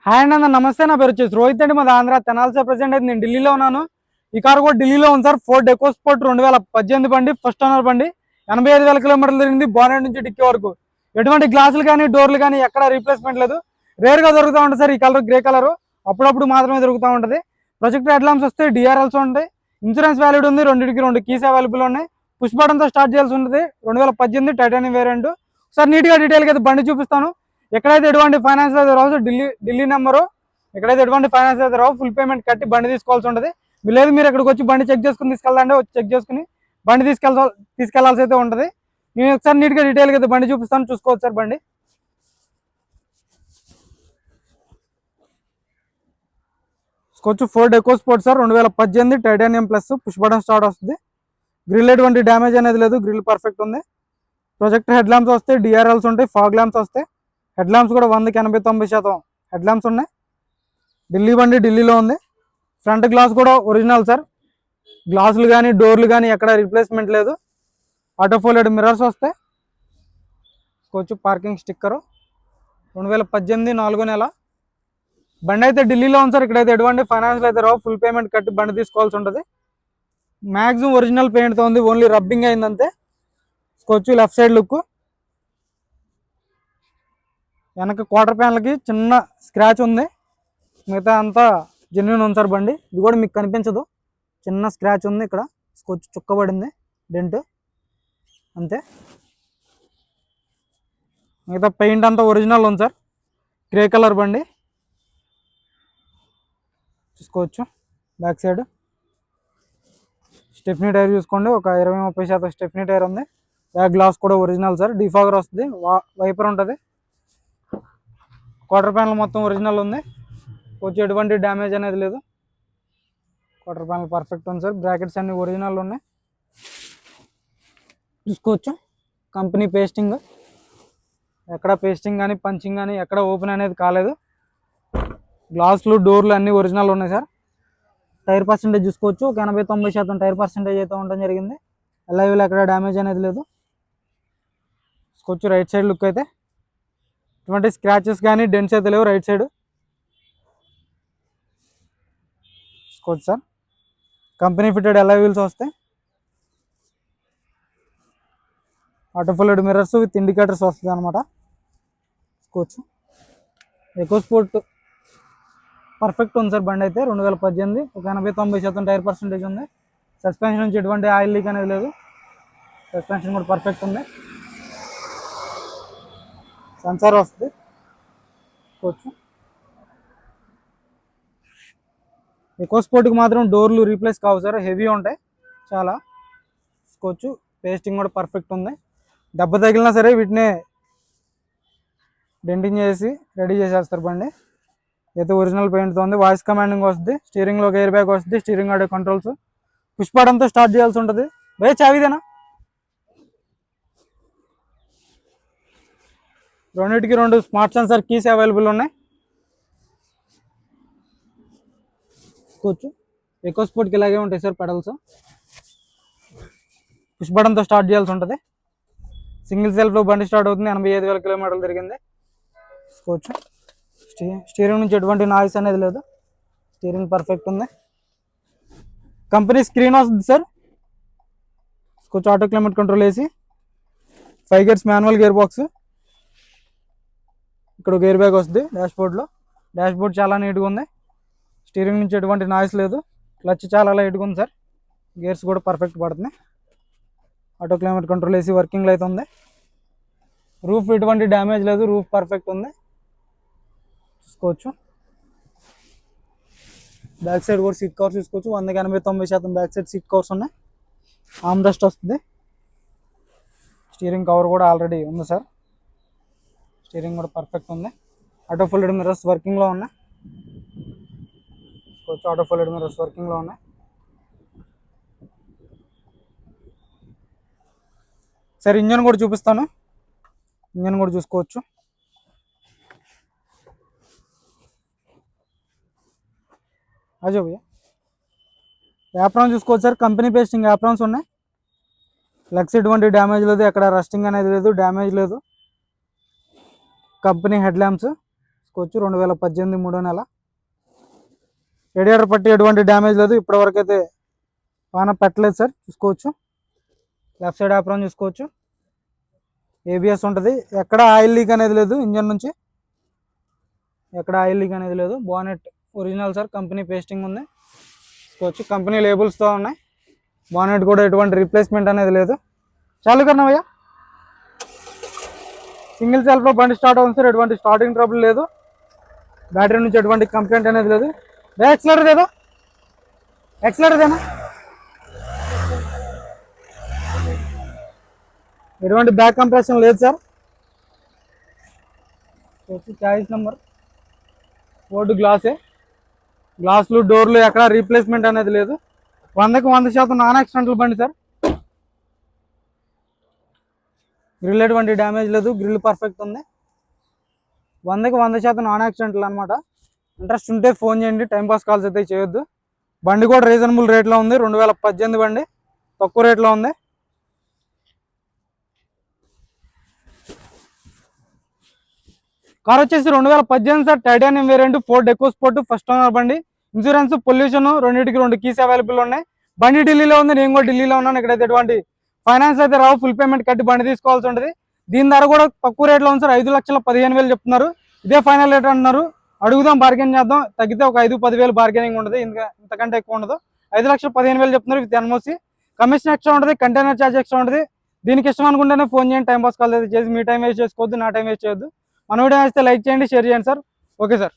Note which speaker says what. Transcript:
Speaker 1: Hi అన్న, నమస్తే. నా పేరు వచ్చేసి రోహిత్ అండి. మాది ఆంధ్ర తెనాల్సే. ప్రెసెంట్ అయితే నేను ఢిల్లీలో ఉన్నాను. ఈ కార్ కూడా ఢిల్లీలో ఉంది సార్. ఫోర్డ్ ఎకోస్పోర్ట్ 2018 బండి, ఫస్ట్ ఓనర్ బండి. 85,000 కిలోమీటర్లు తిరిగింది బానెట్ నుంచి డిక్కీ వరకు. ఎటువంటి గ్లాసులు కానీ డోర్లు కానీ ఎక్కడ రీప్లేస్మెంట్ లేదు. రేర్గా దొరుకుతూ ఉంటుంది సార్ ఈ కలర్, గ్రే కలర్. అప్పుడప్పుడు మాత్రమే దొరుకుతూ ఉంటుంది. ప్రొజెక్టర్ హెడ్ ల్యాంప్స్ వస్తాయి, డిఆర్ఎల్స్ ఉంటాయి. ఇన్సూరెన్స్ వ్యాలిడ్ ఉంది, రెండింటికి 2 కీస్ అవైలబుల్ ఉన్నాయి. పుష్ బటన్తో స్టార్ట్ చేయాల్సి ఉంటుంది. 2018 టైటానియం వేరియంట్. సార్ నీట్గా డీటెయిల్గా అయితే బండి చూపిస్తాను. ఎక్కడైతే ఎటువంటి ఫైనాన్స్ అయితే రావు, ఢిల్లీ నెంబరు. ఎక్కడైతే ఎటువంటి ఫైనాన్స్ అయితే రావు, ఫుల్ పేమెంట్ కట్టి బండి తీసుకోవాల్సి ఉంటుంది. లేదు మీరు ఇక్కడికి వచ్చి బండి చెక్ చేసుకుని తీసుకెళ్ళండి, వచ్చి చెక్ చేసుకుని బండి తీసుకెళ్లాల్సి అయితే ఉంటుంది. నేను ఒకసారి నీట్గా డీటెయిల్గా అయితే బండి చూపిస్తాను, చూసుకోవచ్చు సార్. బండి చూసుకోవచ్చు. Ford EcoSport sir, 2018 titanium plus. Push button start వస్తుంది. గ్రిల్ ఎటువంటి డ్యామేజ్ అనేది లేదు, గ్రిల్ పర్ఫెక్ట్ ఉంది. ప్రొజెక్టర్ హెడ్ ల్యాంప్స్ వస్తాయి, డిఆర్ఎల్స్ ఉంటాయి, ఫాగ్ ల్యాంప్స్ వస్తాయి. హెడ్ ల్యాంప్స్ కూడా 100కి 80-90% హెడ్ ల్యాంప్స్ ఉన్నాయి. ఢిల్లీ బండి ఢిల్లీలో ఉంది. ఫ్రంట్ గ్లాస్ కూడా ఒరిజినల్ సార్. గ్లాసులు కానీ డోర్లు కానీ ఎక్కడ రీప్లేస్మెంట్ లేదు. ఆటోఫోల్డెడ్ మిర్రర్స్ వస్తాయి. చూసుకోవచ్చు. పార్కింగ్ స్టిక్కరు 2018 4వ నెల. బండి అయితే ఢిల్లీలో ఉంది సార్. ఇక్కడైతే ఎటువంటి ఫైనాన్స్ అయితే రావు, ఫుల్ పేమెంట్ కట్టి బండి తీసుకోవాల్సి ఉంటుంది. మ్యాక్సిమం ఒరిజినల్ పెయింట్తో ఉంది, ఓన్లీ రబ్బింగ్ అయిందంతే. చూసుకోవచ్చు. Left side look. వెనక క్వార్టర్ ప్యానల్కి చిన్న స్క్రాచ్ ఉంది, మిగతా అంతా జెన్యున్ ఉంది సార్. బండి ఇది కూడా మీకు కనిపించదు, చిన్న స్క్రాచ్ ఉంది ఇక్కడ. చూసుకోవచ్చు. చుక్కబడింది డెంట్ అంతే. మిగతా పెయింట్ అంతా ఒరిజినల్ ఉంది సార్. గ్రే కలర్ బండి. చూసుకోవచ్చు. బ్యాక్ సైడ్ స్టెఫ్నీ టైర్ చూసుకోండి, ఒక 20-30% స్టెఫ్నీ టైర్ ఉంది. బ్యాక్ గ్లాస్ కూడా ఒరిజినల్ సార్. డిఫాగర్ వస్తుంది, వైపర్ ఉంటుంది. క్వార్టర్ ప్యానల్ మొత్తం ఒరిజినల్ ఉంది, వచ్చి ఎటువంటి డ్యామేజ్ అనేది లేదు. క్వార్టర్ ప్యానల్ పర్ఫెక్ట్ ఉంది సార్. బ్రాకెట్స్ అన్ని ఒరిజినల్ ఉన్నాయి. చూసుకోవచ్చు. కంపెనీ పేస్టింగ్, ఎక్కడ పేస్టింగ్ కానీ పంచింగ్ కానీ ఎక్కడ ఓపెన్ అనేది కాలేదు. గ్లాసులు డోర్లు అన్నీ ఒరిజినల్ ఉన్నాయి సార్. టైర్ పర్సెంటేజ్ చూసుకోవచ్చు, ఒక 80-90% టైర్ పర్సెంటేజ్ అయితే ఉండడం జరిగింది. ఎల్ఐవిలో ఎక్కడ డ్యామేజ్ అనేది లేదు. చూసుకోవచ్చు. రైట్ సైడ్ లుక్ అయితే ఎటువంటి స్క్రాచెస్ కానీ డెంట్స్ అయితే లేవు రైట్ సైడ్. చూసుకోవచ్చు sir. Company fitted alloy wheels వస్తాయి. ఆటోఫోల్డెడ్ మిర్రర్స్ విత్ ఇండికేటర్స్ వస్తుంది అనమాట. చూసుకోవచ్చు. ఎకోస్పోర్ట్ పర్ఫెక్ట్ ఉంది సార్. బండి అయితే 2018, ఒక 80-90% టైర్ పర్సెంటేజ్ ఉంది. సస్పెన్షన్ నుంచి ఎటువంటి ఆయిల్ లీక్ అనేది లేదు. సస్పెన్షన్ కూడా పర్ఫెక్ట్ ఉంది. సెన్సార్ వస్తుంది. చూసుకోవచ్చు. ఎకోస్పోర్ట్కి మాత్రం డోర్లు రీప్లేస్ కావు సార్, హెవీ ఉంటాయి చాలా. చూసుకోవచ్చు. పేస్టింగ్ కూడా పర్ఫెక్ట్ ఉంది. దెబ్బ తగిలినా సరే వీటిని డెంటింగ్ చేసి రెడీ చేసేస్తారు బండి. అయితే ఒరిజినల్ పెయింట్తో ఉంది. వాయిస్ కమాండింగ్ వస్తుంది. స్టీరింగ్లో ఎయిర్ బ్యాగ్ వస్తుంది. స్టీరింగ్ ఆడే కంట్రోల్స్. పుష్ బటన్తో స్టార్ట్ చేయాల్సి ఉంటుంది. వే చావిదేనా, రెండింటికి 2 స్మార్ట్ సెన్సార్ కీస్ అవైలబుల్ ఉన్నాయి. చూసుకోవచ్చు. ఎకోస్పోర్ట్కి ఇలాగే ఉంటాయి సార్ పెడల్స్. పుష్ బటన్తో స్టార్ట్ చేయాల్సి ఉంటుంది. సింగిల్ సెల్ఫ్లో బండి స్టార్ట్ అవుతుంది. 85,000 కిలోమీటర్లు తిరిగింది. చూసుకోవచ్చు. స్టీరింగ్ నుంచి ఎటువంటి నాయిస్ అనేది లేదు. స్టీరింగ్ పర్ఫెక్ట్ ఉంది. కంపెనీ స్క్రీన్ వస్తుంది సార్. చూసుకోవచ్చు. ఆటో క్లైమేట్ కంట్రోల్ వేసి 5 గేర్స్ మాన్యువల్ గేర్ బాక్స్. ఇక్కడ ఒక ఎయిర్ బ్యాగ్ వస్తుంది డాష్బోర్డ్లో. డాష్బోర్డ్ చాలా నీట్గా ఉంది. స్టీరింగ్ నుంచి ఎటువంటి నాయిస్ లేదు. క్లచ్ చాలా లైట్గా ఉంది సార్. గేర్స్ కూడా పర్ఫెక్ట్ పడుతున్నాయి. ఆటో క్లైమేట్ కంట్రోల్ వేసి వర్కింగ్లో అయితే ఉంది. రూఫ్ ఎటువంటి డ్యామేజ్ లేదు, రూఫ్ పర్ఫెక్ట్ ఉంది. చూసుకోవచ్చు. బ్యాక్ సైడ్ కూడా సీట్ కవర్స్ చూసుకోవచ్చు. 100కి 80-90% బ్యాక్ సైడ్ సీట్ కవర్స్ ఉన్నాయి. ఆర్మ్ రెస్ట్ వస్తుంది. స్టీరింగ్ కవర్ కూడా ఆల్రెడీ ఉంది సార్. స్టీరింగ్ కూడా పర్ఫెక్ట్ ఉంది. ఆటో ఫోల్డెడ్ మిర్రర్స్ వర్కింగ్లో ఉన్నాయి. చూసుకోవచ్చు. ఆటో ఫోల్డెడ్ మిర్రర్స్ వర్కింగ్లో ఉన్నాయి. సరే ఇంజన్ కూడా చూపిస్తాను. ఇంజన్ కూడా చూసుకోవచ్చు. అజో భయ్యా యాప్రాన్స్ చూసుకోవచ్చు సార్. కంపెనీ పేస్టింగ్ యాప్రాన్స్ ఉన్నాయి. లెగ్స్ ఎటువంటి డ్యామేజ్ లేదు, ఎక్కడ రస్టింగ్ అనేది లేదు, డ్యామేజ్ లేదు. కంపెనీ హెడ్ ల్యాంప్స్ చూసుకోవచ్చు 2018 3వ నెల. రేడియేటర్ పట్టి ఎటువంటి డ్యామేజ్ లేదు, ఇప్పటివరకు అయితే వాన పెట్టలేదు సార్. చూసుకోవచ్చు లెఫ్ట్ సైడ్ ఆప్రాన్ చూసుకోవచ్చు. ఏబిఎస్ ఉంటుంది, ఎక్కడ ఆయిల్ లీక్ అనేది లేదు, ఇంజన్ నుంచి ఎక్కడ ఆయిల్ లీక్ అనేది లేదు. Bonnet original sir, company pasting ఉంది చూసుకోవచ్చు, కంపెనీ లేబుల్స్తో ఉన్నాయి. బానెట్ కూడా ఎటువంటి రీప్లేస్మెంట్ అనేది లేదు. చాలు కన్నా భయ్యా, సింగిల్ సెల్ఫ్లో బండి స్టార్ట్ అవుతుంది సార్, ఎటువంటి స్టార్టింగ్ ట్రబుల్ లేదు. బ్యాటరీ నుంచి ఎటువంటి కంప్లైంట్ అనేది లేదు. ఎక్సలరేటర్ ఏదో ఎక్సలరేటర్దేనా, ఎటువంటి బ్యాక్ కంప్రెషన్ లేదు సార్. చాయిస్ నెంబర్ బోర్డు గ్లాసులు డోర్లు ఎక్కడ రీప్లేస్మెంట్ అనేది లేదు. 100కి 100% నాన్ యాక్సిడెంటల్ బండి సార్. గ్రిల్ ఎటువంటి డ్యామేజ్ లేదు, గ్రిల్ పర్ఫెక్ట్ ఉంది. 100కి 100% నాన్ యాక్సిడెంటల్ అనమాట. ఇంట్రెస్ట్ ఉంటే ఫోన్ చేయండి, టైంపాస్ కాల్స్ అయితే చేయొద్దు. బండి కూడా రీజనబుల్ రేట్లో ఉంది, 2018 బండి, తక్కువ రేట్లో ఉంది. కార్ వచ్చేసి 2018 sir, titanium variant, Ford EcoSport, first owner బండి. ఇన్సూరెన్స్, పొల్యూషన్ రెండింటికి 2 కీస్ అవైలబుల్ ఉన్నాయి. బండి ఢిల్లీలో ఉంది, నేను కూడా ఢిల్లీలో ఉన్నాను. ఇక్కడైతే ఎటువంటి ఫైనాన్స్ అయితే రావు, ఫుల్ పేమెంట్ కట్టి బండి తీసుకోవాల్సి ఉంటుంది. దీని ధర కూడా తక్కువ రేట్లో ఉంది సార్, 5,15,000 చెప్తున్నారు. ఇదే ఫైనల్ రేట్ అంటున్నారు. అడుగుదాం, బార్గెన్ చేద్దాం, తగ్గితే ఒక 5-10,000 బార్గెనింగ్ ఉంటుంది, ఇంతకంటే ఎక్కువ ఉండదు. 5,15,000 చెప్తున్నారు విత్ ఎన్ఓసి. కమిషన్ ఎక్స్ట్రా ఉంటుంది, కంటైనర్ ఛార్జ్ ఎక్స్ట్రా ఉంటుంది. దీనికి ఇష్టం అనుకుంటేనే ఫోన్ చేయండి, టైం పాస్ కాల్ అయితే చేసి మీ టైం వేస్ట్ చేసుకోవద్దు, నా టైం వేస్ట్ చేయొద్దు. మన వీడియో వేస్తే లైక్ చేయండి, షేర్ చేయండి సార్. Okay sir.